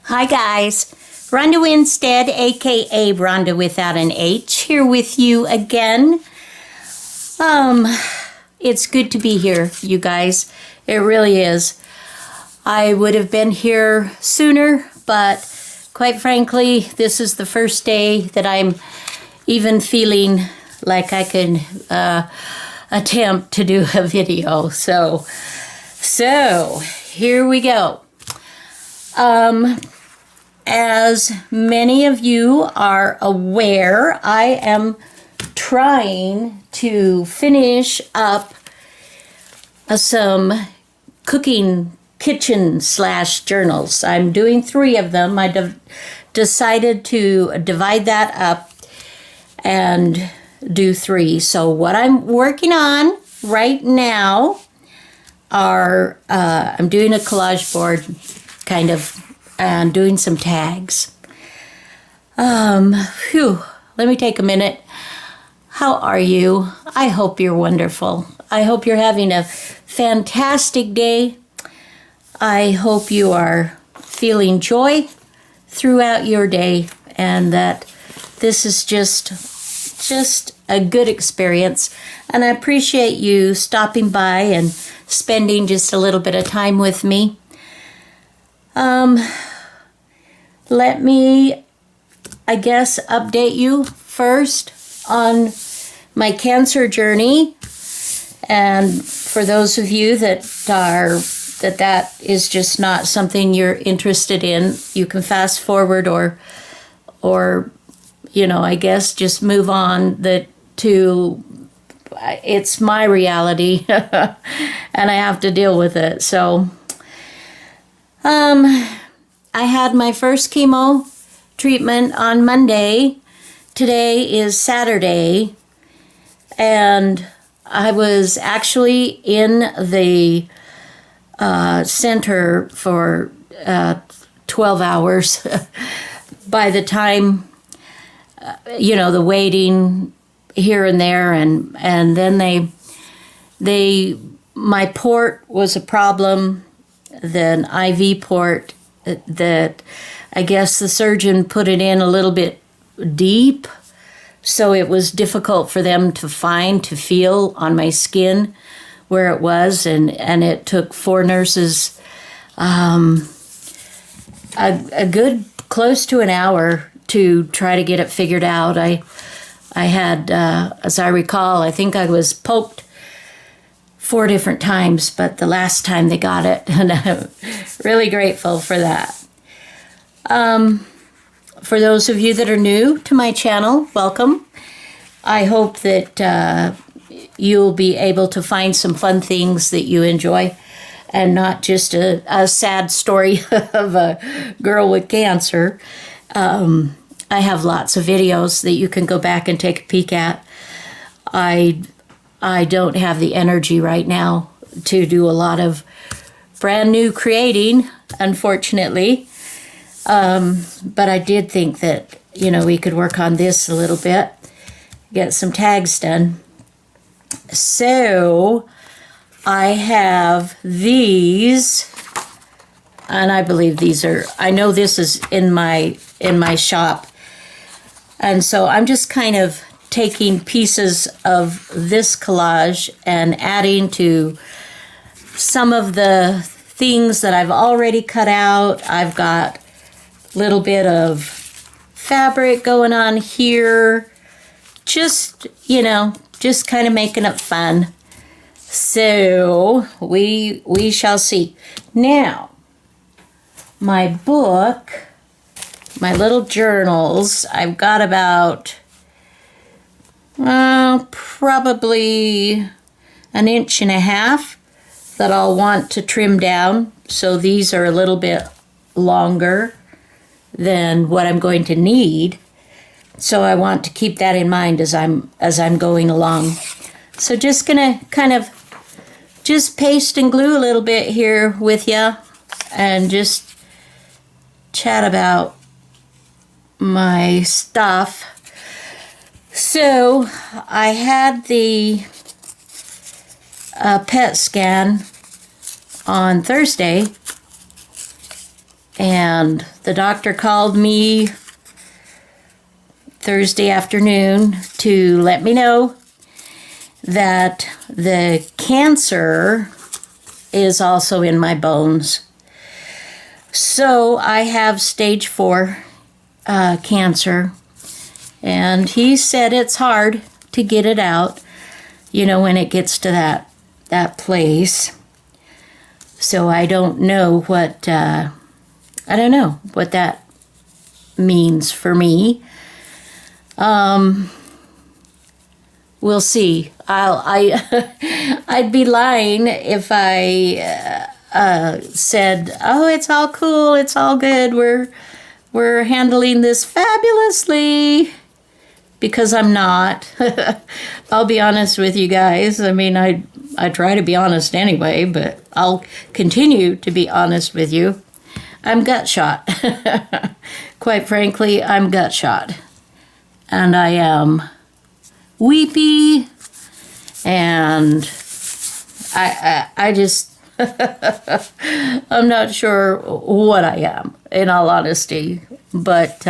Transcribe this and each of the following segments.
Hi guys, Ronda Winstead, aka Ronda without an H, here with you again. It's good to be here, you guys. It really is. I would have been here sooner, but quite frankly, this is the first day that I'm even feeling like I can attempt to do a video. So here we go. As many of you are aware, I am trying to finish up some cooking kitchen / journals. I'm doing 3 of them. I decided to divide that up and do 3. So what I'm working on right now are, I'm doing a collage board kind of, and doing some tags. Let me take a minute. How are you? I hope you're wonderful. I hope you're having a fantastic day. I hope you are feeling joy throughout your day and that this is just a good experience. And I appreciate you stopping by and spending just a little bit of time with me. Let me, I guess, update you first on my cancer journey. And for those of you that is just not something you're interested in, you can fast forward or I guess just move on it's my reality and I have to deal with it. So, I had my first chemo treatment on Monday. Today is Saturday, and I was actually in the center for 12 hours. By the time, the waiting here and there, and then my port was a problem, the IV port that I guess the surgeon put it in a little bit deep, so it was difficult for them to feel on my skin where it was, and it took 4 nurses a good close to an hour to try to get it figured out. I had, as I recall, I think I was poked 4 different times, but the last time they got it, and I'm really grateful for that. For those of you that are new to my channel, welcome. I hope that you'll be able to find some fun things that you enjoy and not just a sad story of a girl with cancer. I have lots of videos that you can go back and take a peek at. I don't have the energy right now to do a lot of brand new creating, unfortunately. But I did think that, we could work on this a little bit, get some tags done. So I have these, and I believe I know this is in my shop. And so I'm just kind of taking pieces of this collage and adding to some of the things that I've already cut out. I've got a little bit of fabric going on here, just kind of making it fun. So we shall see. Now, my book, my little journals, I've got about probably 1.5 inches that I'll want to trim down. So these are a little bit longer than what I'm going to need. So I want to keep that in mind as I'm going along. So just gonna kind of just paste and glue a little bit here with you and just chat about my stuff. So I had the PET scan on Thursday, And the doctor called me Thursday afternoon to let me know that the cancer is also in my bones. So I have stage 4 cancer. And he said it's hard to get it out, when it gets to that place. So I don't know what that means for me. We'll see. I'd be lying if I said, "Oh, it's all cool, it's all good. We're handling this fabulously," because I'm not. I'll be honest with you guys. I mean, I try to be honest anyway, but I'll continue to be honest with you. I'm gut shot. Quite frankly, I'm gut shot. And I am weepy, and I just, I'm not sure what I am, in all honesty, but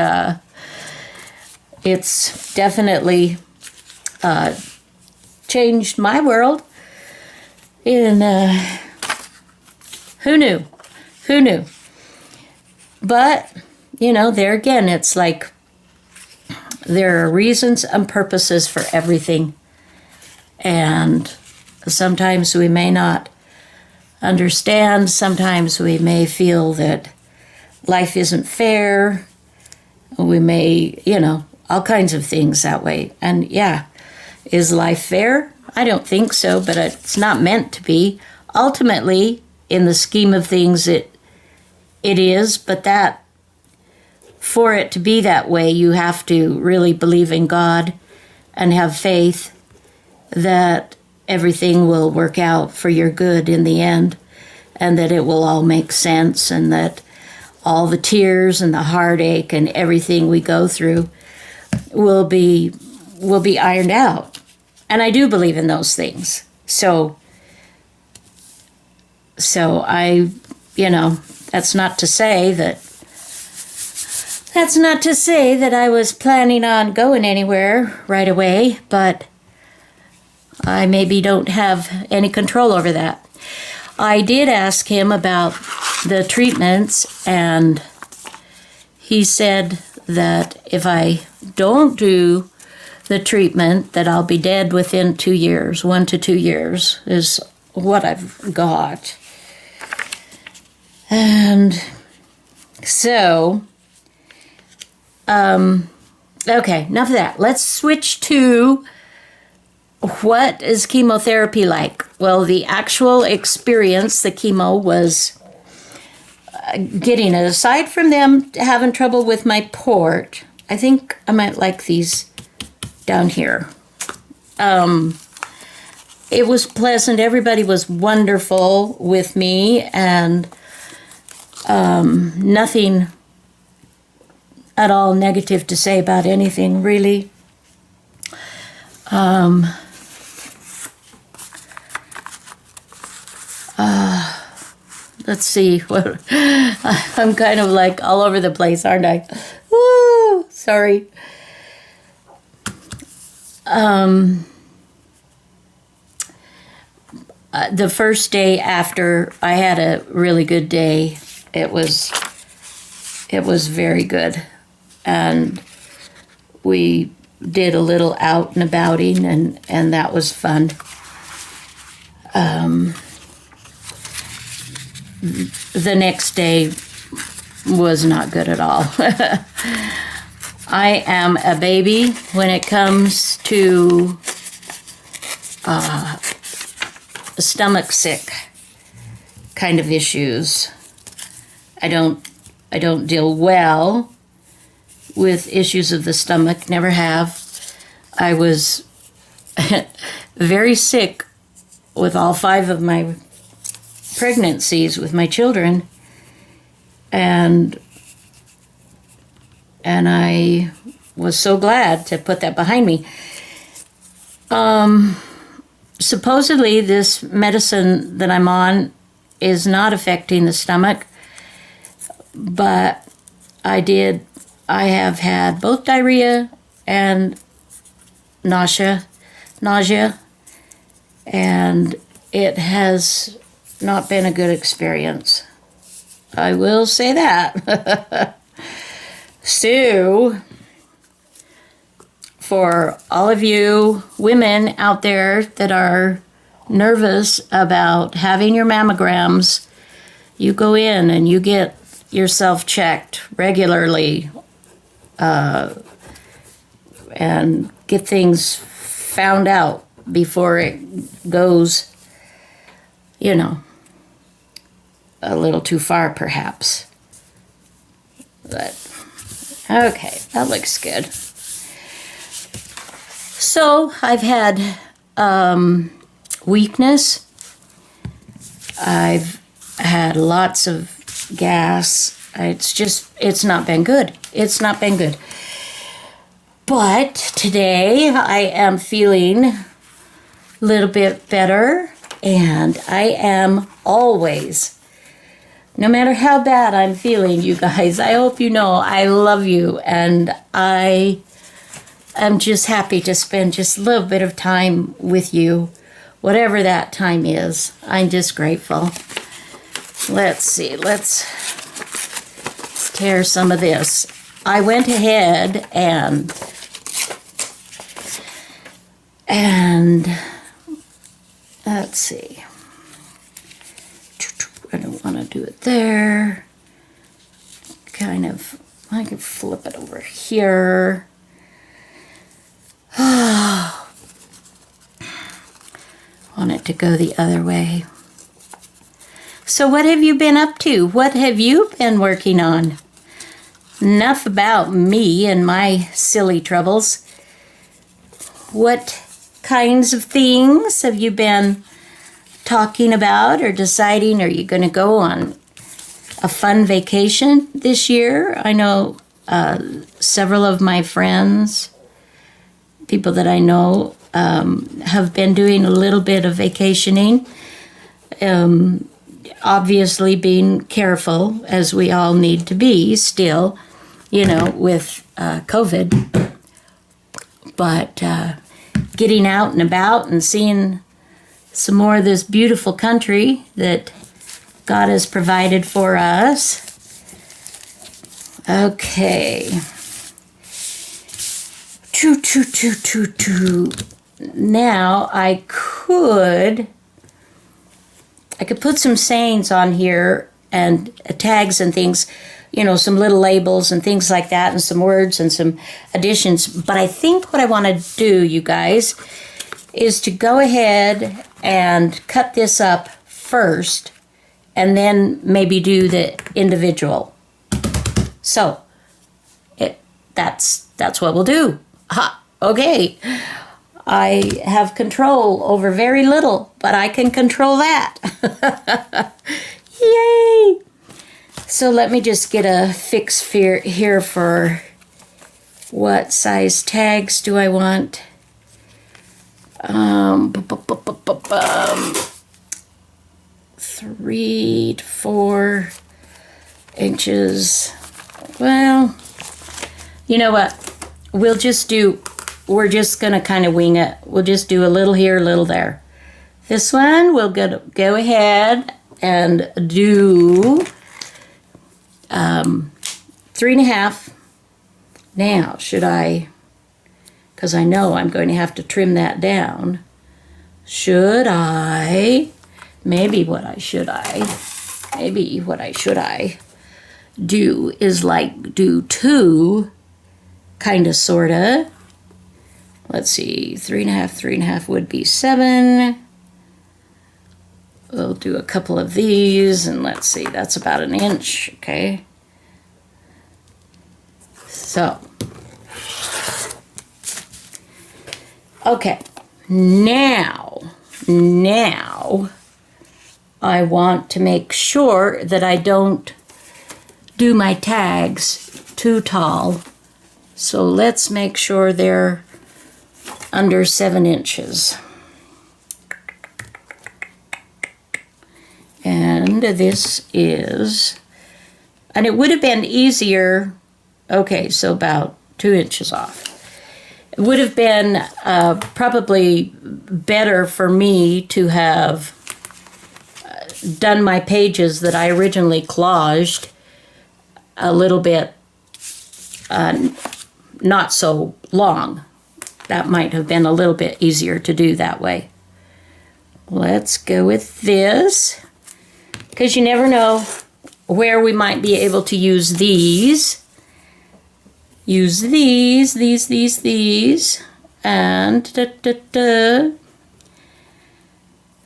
it's definitely changed my world. And who knew? But, there again, it's like there are reasons and purposes for everything. And sometimes we may not understand. Sometimes we may feel that life isn't fair. We may, all kinds of things that way. And yeah, is life fair? I don't think so, but it's not meant to be. Ultimately, in the scheme of things, it is, but that for it to be that way, you have to really believe in God and have faith that everything will work out for your good in the end, and that it will all make sense, and that all the tears and the heartache and everything we go through will be ironed out. And I do believe in those things. So I, that's not to say that I was planning on going anywhere right away, but I maybe don't have any control over that. I did ask him about the treatments, and he said that if I don't do the treatment, that I'll be dead within 2 years. 1 to 2 years is what I've got. And so, okay, enough of that. Let's switch to what is chemotherapy like? Well, the actual experience, the chemo, was getting it. Aside from them having trouble with my port, I think I might like these down here. It was pleasant. Everybody was wonderful with me, and nothing at all negative to say about anything, really. Let's see. I'm kind of like all over the place, aren't I? Woo! Sorry. The first day after, I had a really good day. It was very good. And we did a little out and abouting, and that was fun. The next day was not good at all. I am a baby when it comes to stomach sick kind of issues. I don't deal well with issues of the stomach, never have. I was very sick with all 5 of my pregnancies with my children, and I was so glad to put that behind me. Supposedly this medicine that I'm on is not affecting the stomach. but I have had both diarrhea and nausea, and it has not been a good experience. I will say that. So, for all of you women out there that are nervous about having your mammograms, you go in and you get yourself checked regularly and get things found out before it goes, a little too far perhaps. But, okay, that looks good. So, I've had weakness. I've had lots of gas. It's not been good. It's not been good. But today I am feeling a little bit better, and I am always, no matter how bad I'm feeling, you guys, I hope you know I love you, and I am just happy to spend just a little bit of time with you, whatever that time is. I'm just grateful. Let's see, let's tear some of this. I went ahead and let's see. I don't want to do it there. Kind of, I can flip it over here. Want it to go the other way. So what have you been up to? What have you been working on? Enough about me and my silly troubles. What kinds of things have you been talking about or deciding? Are you going to go on a fun vacation this year? I know several of my friends, people that I know, have been doing a little bit of vacationing. Obviously being careful, as we all need to be still, with COVID. But getting out and about and seeing some more of this beautiful country that God has provided for us. Okay. Now I could put some sayings on here and tags and things, some little labels and things like that, and some words and some additions. But I think what I want to do, you guys, is to go ahead and cut this up first and then maybe do the individual. So that's what we'll do. Okay. I have control over very little, but I can control that. Yay! So let me just get a fix here for what size tags do I want. 3 to 4 inches. Well, you know what? We're just going to kind of wing it. We'll just do a little here, a little there. This one, we'll go ahead and do 3.5. Now, should I, because I know I'm going to have to trim that down, maybe what I should do is do 2, kind of, sort of. Let's see, 3.5 would be 7. We'll do a couple of these, and let's see, that's about 1 inch, okay? So, okay, now, I want to make sure that I don't do my tags too tall. So let's make sure they're under 7 inches. And this is And it would have been easier, okay, so about 2 inches off. It would have been probably better for me to have done my pages that I originally collaged a little bit not so long. That might have been a little bit easier to do that way. Let's go with this, because you never know where we might be able to use these. Use these, and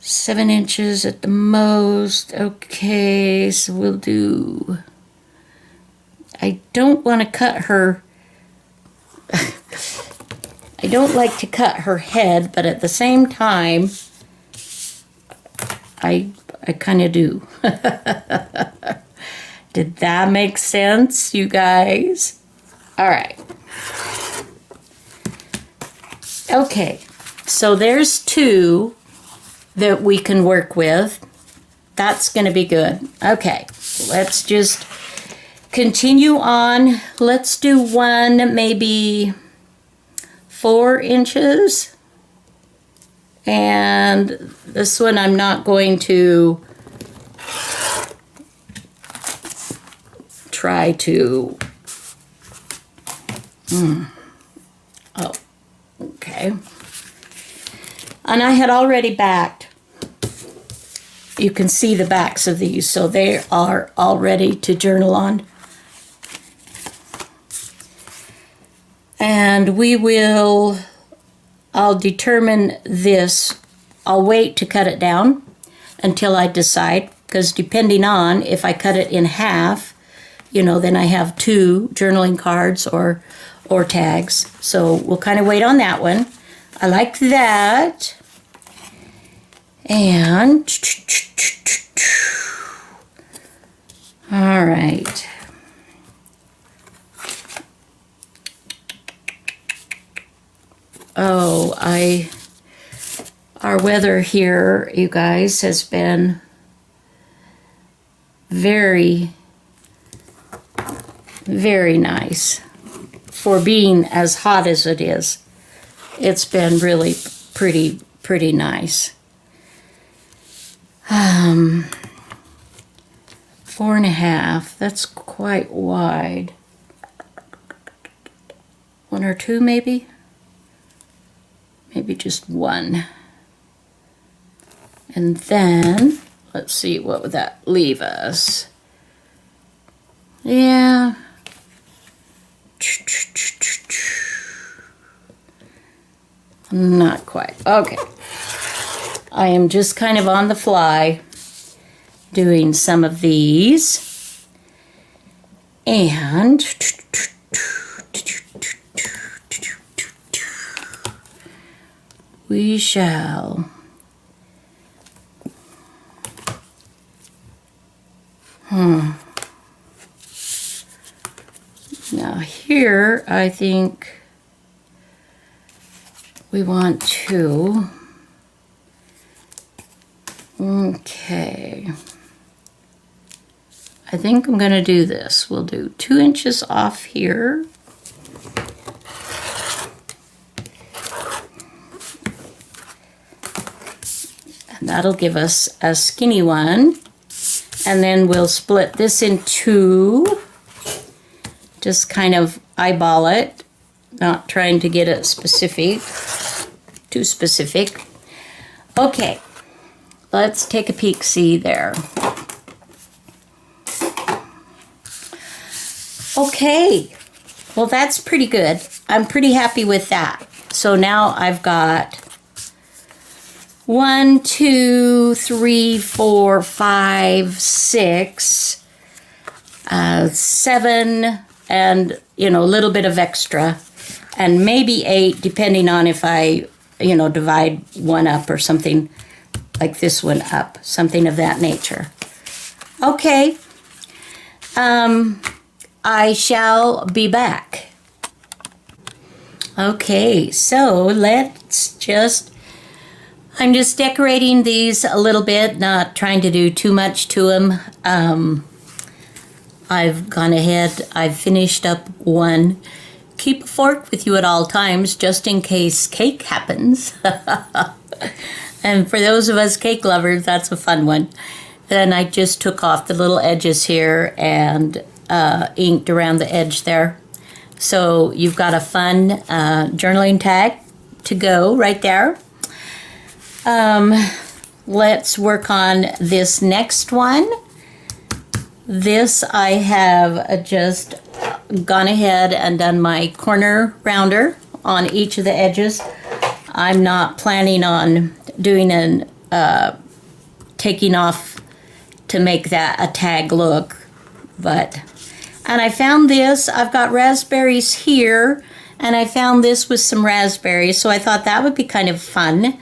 7 inches at the most. Okay, so we'll do, I don't want to cut her, I don't like to cut her head, but at the same time, I kind of do. Did that make sense, you guys? All right. Okay, so there's 2 that we can work with. That's going to be good. Okay, let's just continue on. Let's do one, maybe 4 inches. And this one I'm not going to try to... Oh, okay. And I had already backed. You can see the backs of these, so they are all ready to journal on. And we will, I'll determine this. I'll wait to cut it down until I decide, because depending on if I cut it in half, you know, then I have 2 journaling cards or tags. So we'll kind of wait on that one. I like that. And all right. Oh, our weather here, you guys, has been very, very nice. For being as hot as it is, it's been really pretty nice. 4.5, that's quite wide. 1 or 2 maybe? Maybe just 1. And then, let's see, what would that leave us? Yeah. Not quite. Okay. I am just kind of on the fly doing some of these. And we shall now here I think we want to, okay, I think I'm going to do this. We'll do 2 inches off here. And that'll give us a skinny one. And then we'll split this in 2. Just kind of eyeball it. Not trying to get it specific, too specific. Okay, let's take a peek, see there. Okay, well that's pretty good. I'm pretty happy with that. So now I've got 1, 2, 3, 4, 5, 6, 7, and you know, a little bit of extra. And maybe 8, depending on if I, you know, divide one up or something like this one up, something of that nature. Okay, I shall be back. Okay, so let's just, I'm just decorating these a little bit, not trying to do too much to them. I've gone ahead, I've finished up one. Keep a fork with you at all times, just in case cake happens. And for those of us cake lovers, that's a fun one. Then I just took off the little edges here and inked around the edge there. So you've got a fun journaling tag to go right there. Let's work on this next one. This I have just gone ahead and done my corner rounder on each of the edges. I'm not planning on doing an taking off to make that a tag look, and I found this. I've got raspberries here, and I found this with some raspberries, so I thought that would be kind of fun.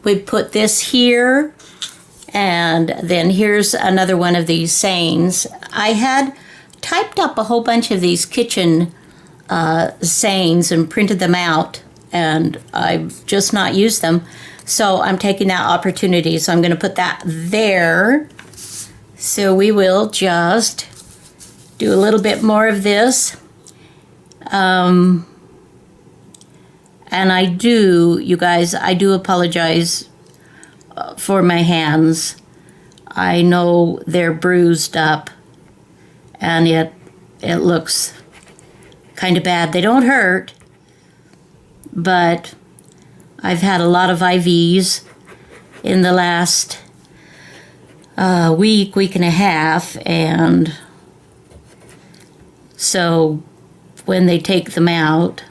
We'd put this here, and then here's another one of these sayings. I had typed up a whole bunch of these kitchen sayings and printed them out, and I've just not used them. So I'm taking that opportunity. So I'm going to put that there. So we will just do a little bit more of this. And I do, you guys, I do apologize for my hands. I know they're bruised up, and it looks kind of bad. They don't hurt, but I've had a lot of IVs in the last week and a half, and so when they take them out,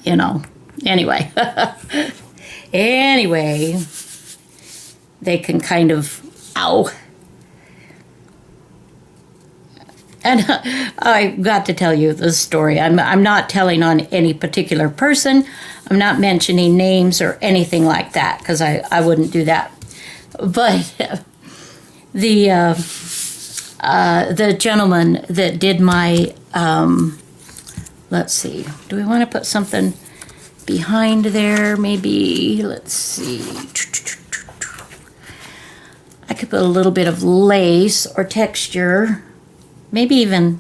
anyway, they can kind of, ow. And I got to tell you the story. I'm not telling on any particular person. I'm not mentioning names or anything like that, because I wouldn't do that. But the gentleman that did my, let's see, do we want to put something behind there? Maybe, let's see. I could put a little bit of lace or texture. Maybe even,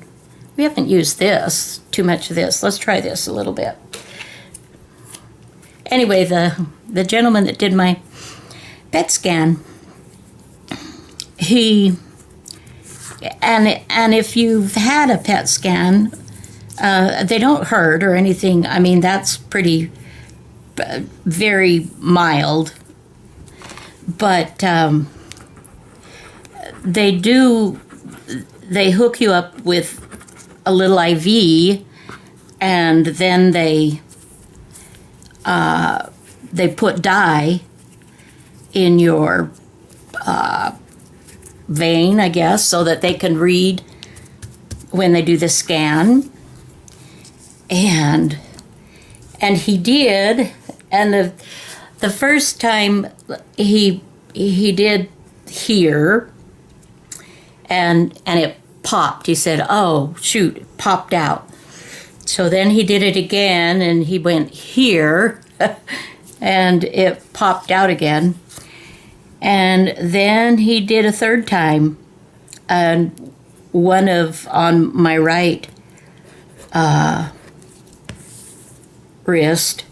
we haven't used this, too much of this. Let's try this a little bit. Anyway, the gentleman that did my PET scan, and if you've had a PET scan, they don't hurt or anything. I mean, that's pretty, very mild. But they hook you up with a little IV, and then they put dye in your vein, I guess, so that they can read when they do the scan. And he did, and the first time he did here, and it popped. He said, oh, shoot, it popped out. So then he did it again, and he went here, and it popped out again. And then he did a third time, and one on my right wrist.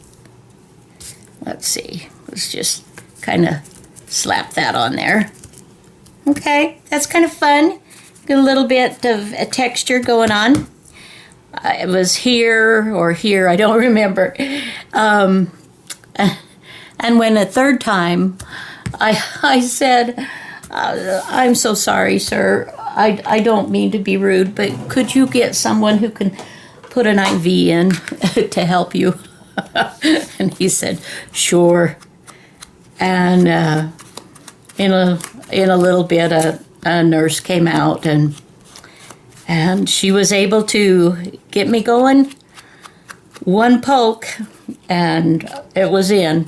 Let's see. Let's just kind of slap that on there. Okay, that's kind of fun. Get a little bit of a texture going on. It was here or here, I don't remember. And when a third time, I said, I'm so sorry, sir. I don't mean to be rude, but could you get someone who can put an IV in to help you? And he said, sure. And in a little bit, a nurse came out, and she was able to get me going. One poke, and it was in.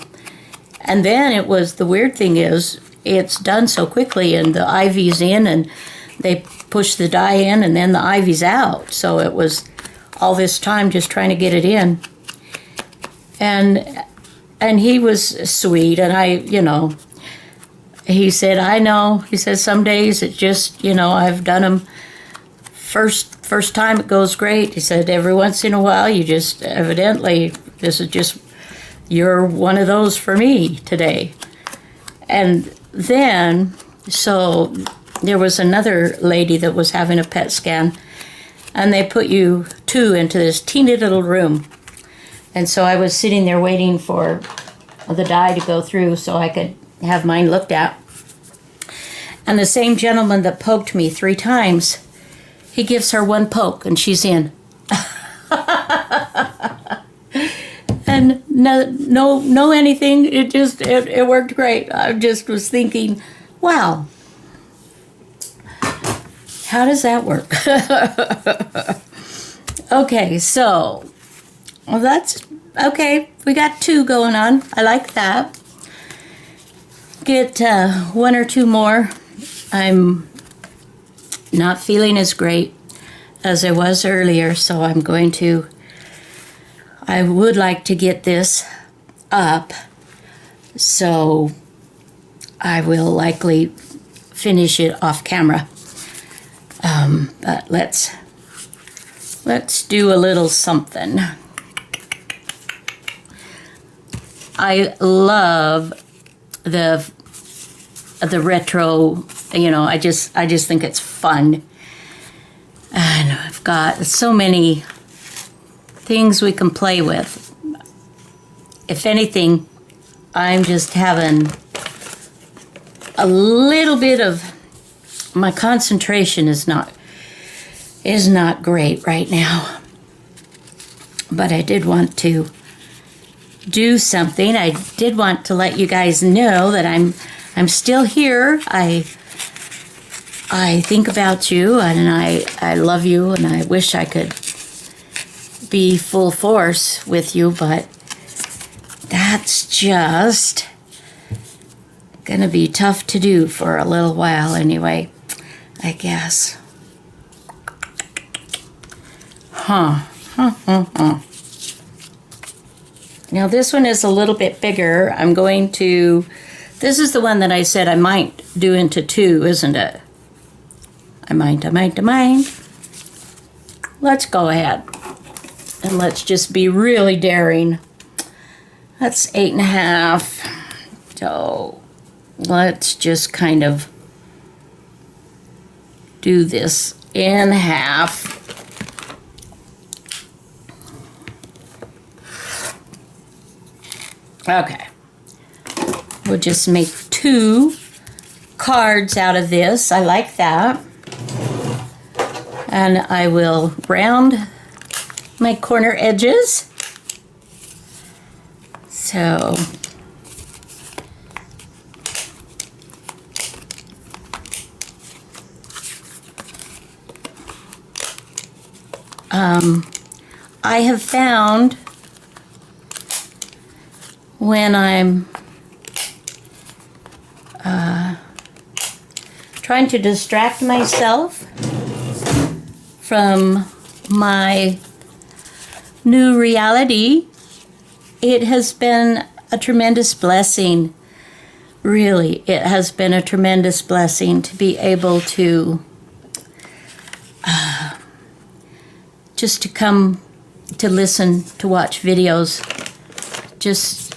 And then it was, the weird thing is, it's done so quickly, and the IV's in, and they push the dye in, and then the IV's out. So it was all this time just trying to get it in. And he was sweet, and he said, I know. He said, some days it just, I've done them first time it goes great. He said every once in a while you just evidently this is just you're one of those for me today. And then so there was another lady that was having a PET scan, and they put you two into this teeny little room. And so I was sitting there waiting for the dye to go through so I could have mine looked at. And the same gentleman that poked me 3 times, he gives her 1 poke and she's in. And no anything. It worked great. I just was thinking, wow, how does that work? Okay, so well, that's okay. We got 2 going on. I like that. Get 1 or 2 more. I'm not feeling as great as I was earlier, so I would like to get this up, so I will likely finish it off camera. But let's do a little something. I love the retro, I just think it's fun. And I've got so many things we can play with. If anything, I'm just having a little bit of my concentration is not great right now. But I did want to do something. I did want to let you guys know that I'm still here. I think about you, and I love you, and I wish I could be full force with you, but that's just gonna be tough to do for a little while anyway, I guess. Now this one is a little bit bigger. This is the one that I said I might do into 2, isn't it? I might. Let's go ahead. And let's just be really daring. That's 8.5. So let's just kind of do this in half. Okay. We'll just make 2 cards out of this. I like that. And I will round my corner edges. So I have found when I'm trying to distract myself from my new reality, it has been a tremendous blessing. Really, it has been a tremendous blessing to be able to just to come to listen, to watch videos, just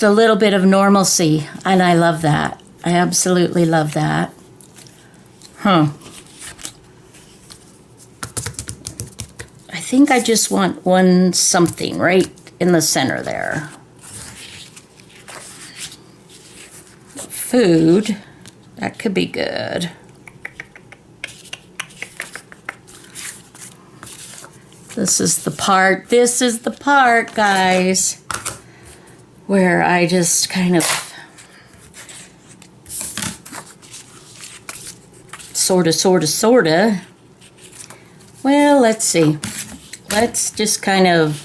a little bit of normalcy, and I love that. I absolutely love that. I think I just want one something right in the center there. Food, that could be good. This is the part, guys, where I just kind of sorta. Well, let's see. Let's just kind of,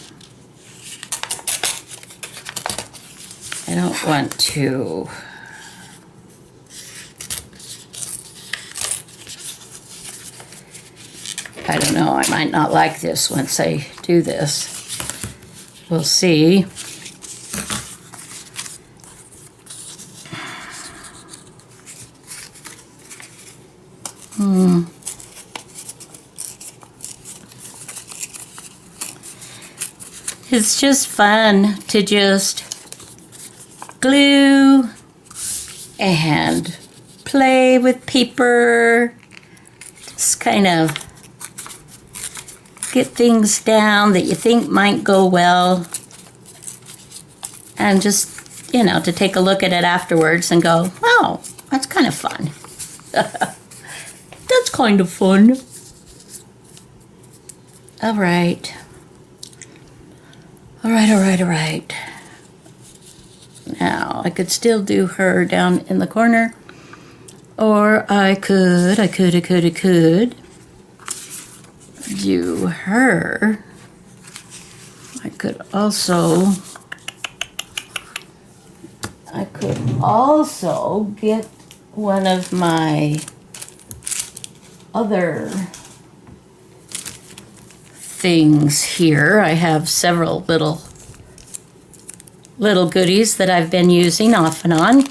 I don't want to, I don't know, I might not like this once I do this. We'll see. It's just fun to just glue and play with paper. Just kind of get things down that you think might go well. And just, you know, to take a look at it afterwards and go, oh, that's kind of fun. That's kind of fun. All right. All right. Now, I could still do her down in the corner. Or I could do her. I could also get one of my other things here. I have several little goodies that I've been using off and on.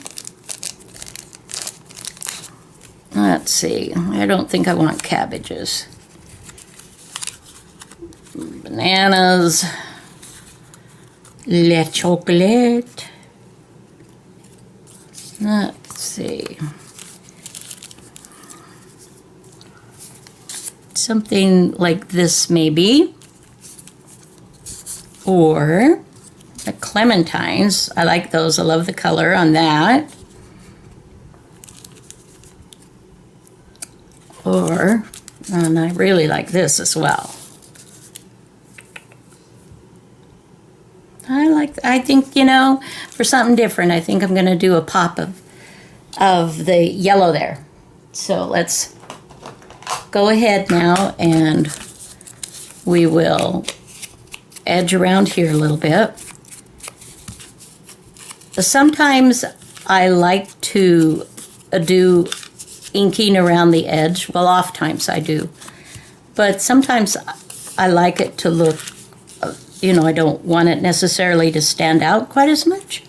Let's see. I don't think I want cabbages. Bananas. Le chocolate. Let's see. Something like this maybe. Or the clementines. I like those. I love the color on that. Or, and I really like this as well. I think, you know, for something different, I think I'm going to do a pop of the yellow there. So let's go ahead now and we will edge around here a little bit. Sometimes I like to do inking around the edge. Well, oftentimes I do. But sometimes I like it to look, you know, I don't want it necessarily to stand out quite as much.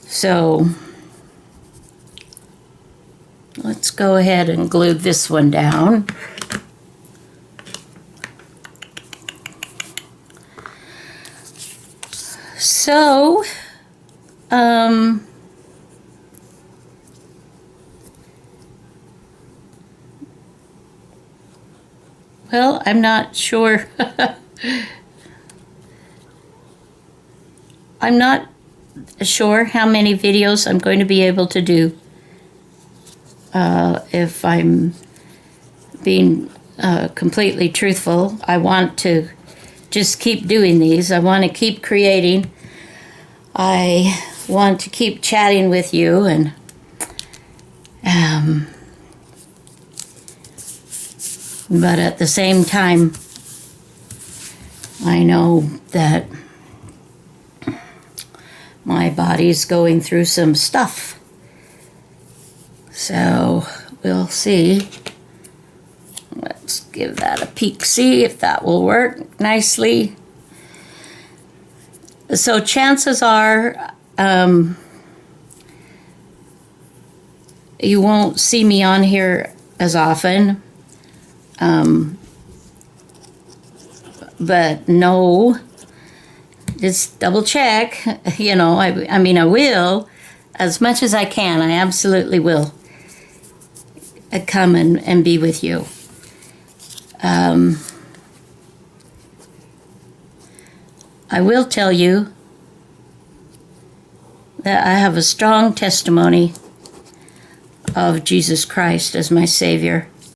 So let's go ahead and glue this one down. So, well, I'm not sure. I'm not sure how many videos I'm going to be able to do. If I'm being completely truthful, I want to just keep doing these. I want to keep creating. I want to keep chatting with you, and but at the same time, I know that my body's going through some stuff. So we'll see. Let's give that a peek, see if that will work nicely. So chances are you won't see me on here as often. But no, just double check. You know, I mean, I will as much as I can. I absolutely will come and be with you. I will tell you that I have a strong testimony of Jesus Christ as my Savior.